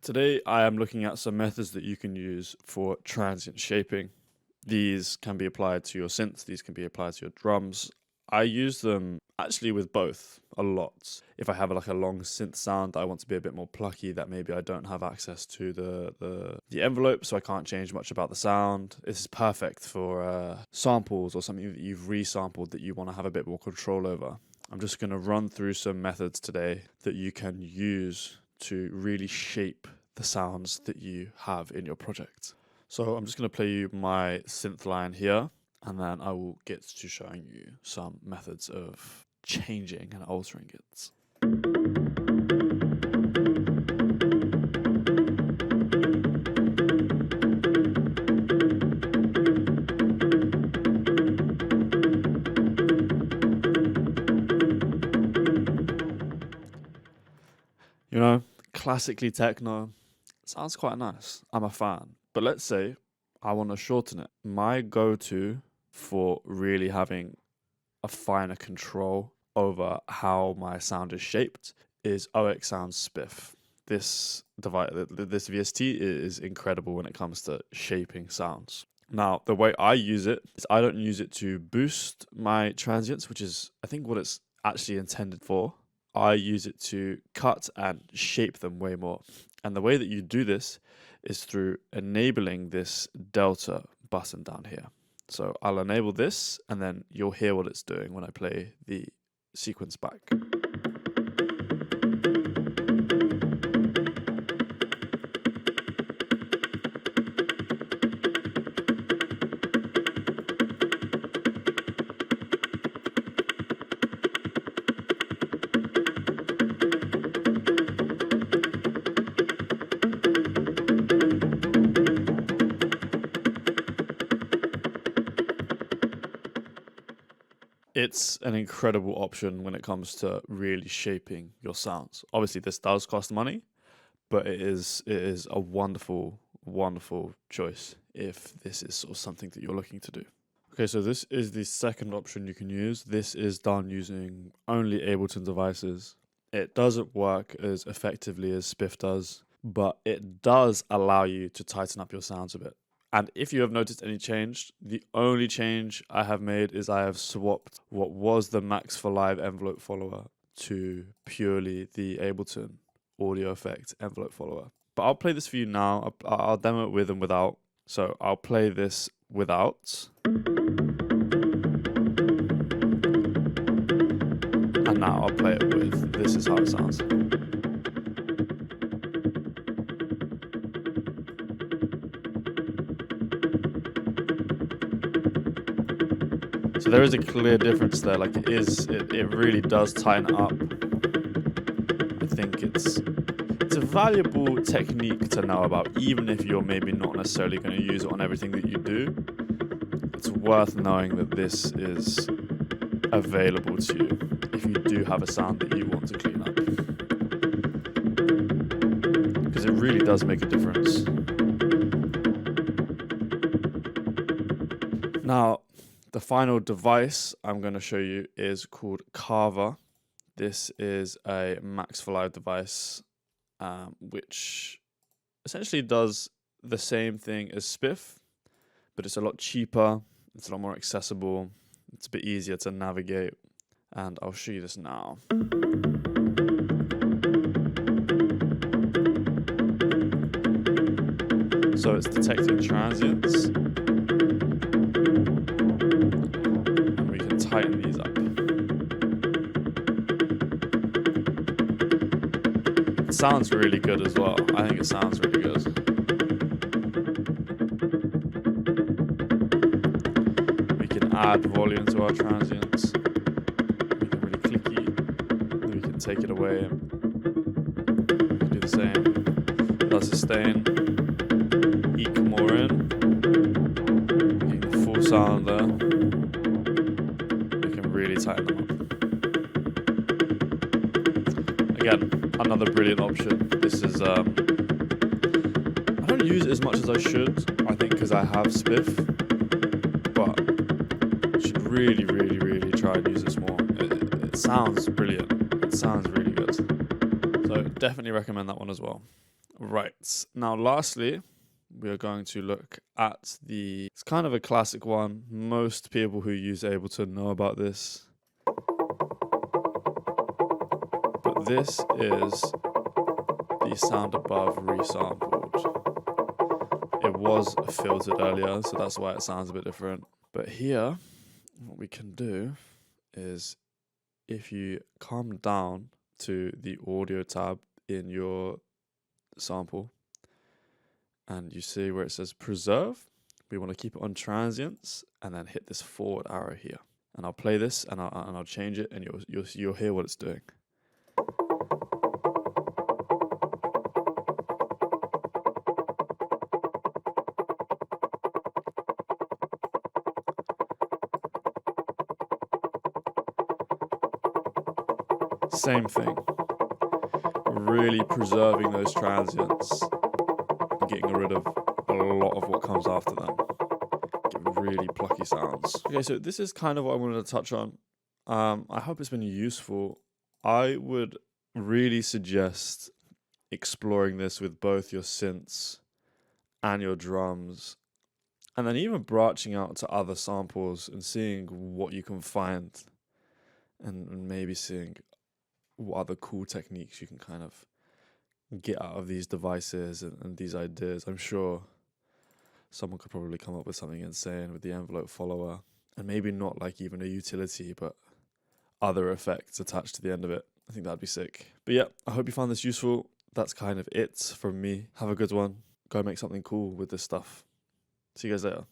Today I am looking at some methods that you can use for transient shaping. These can be applied to your synths, these can be applied to your drums. I use them actually with both a lot. If I have like a long synth sound that I want to be a bit more plucky, that maybe I don't have access to the envelope, so I can't change much about the sound. This is perfect for samples or something that you've resampled that you want to have a bit more control over. I'm just going to run through some methods today that you can use to really shape the sounds that you have in your project. So I'm just going to play you my synth line here, and then I will get to showing you some methods of changing and altering it. You know, classically techno sounds quite nice. I'm a fan. But let's say I want to shorten it. My go-to for really having a finer control over how my sound is shaped is Oeksound Spiff. This device, this VST is incredible when it comes to shaping sounds. Now, the way I use it is I don't use it to boost my transients, which is, I think, what it's actually intended for. I use it to cut and shape them way more. And the way that you do this is through enabling this delta button down here. So I'll enable this, and then you'll hear what it's doing when I play the sequence back. It's an incredible option when it comes to really shaping your sounds. Obviously, this does cost money, but it is a wonderful, wonderful choice if this is sort of something that you're looking to do. Okay, so this is the second option you can use. This is done using only Ableton devices. It doesn't work as effectively as Spiff does, but it does allow you to tighten up your sounds a bit. And if you have noticed any change, the only change I have made is I have swapped what was the Max for Live envelope follower to purely the Ableton audio effect envelope follower. But I'll play this for you now. I'll demo it with and without. So I'll play this without. And now I'll play it with. This is how it sounds. So there is a clear difference there. Like it really does tighten it up. I think it's a valuable technique to know about, even if you're maybe not necessarily going to use it on everything that you do. It's worth knowing that this is available to you if you do have a sound that you want to clean up, because it really does make a difference. Now, the final device I'm going to show you is called Carver. This is a Max for Live device, which essentially does the same thing as Spiff, but it's a lot cheaper, it's a lot more accessible, it's a bit easier to navigate, and I'll show you this now. So it's detecting transients. Tighten these up. It sounds really good as well. I think it sounds really good. We can add volume to our transients. We can really clicky. Then we can take it away. We can do the same. With our sustain. Eke more in. Getting the full sound there. Really tighten them up. Again, another brilliant option. This is I don't use it as much as I should, I think, because I have Spiff, but I should really try and use this more. It sounds brilliant. It it sounds really good. So definitely recommend that one as well. Right, now lastly, we are going to look at it's kind of a classic one. Most people who use Ableton know about this. But this is the Sound Above resampled. It was filtered earlier, so that's why it sounds a bit different. But here, what we can do is if you come down to the audio tab in your sample and you see where it says preserve, we want to keep it on transients and then hit this forward arrow here. And I'll play this and I'll change it and you'll hear what it's doing. Same thing. Really preserving those transients and getting rid of a lot of what comes after them. Get really plucky sounds. Okay, so this is kind of what I wanted to touch on. I hope it's been useful. I would really suggest exploring this with both your synths and your drums, and then even branching out to other samples and seeing what you can find, and maybe seeing what other cool techniques you can kind of get out of these devices and these ideas. I'm sure someone could probably come up with something insane with the envelope follower, and maybe not like even a utility, but other effects attached to the end of it. I think that'd be sick. But yeah, I hope you found this useful. That's kind of it from me. Have a good one. Go make something cool with this stuff. See you guys later.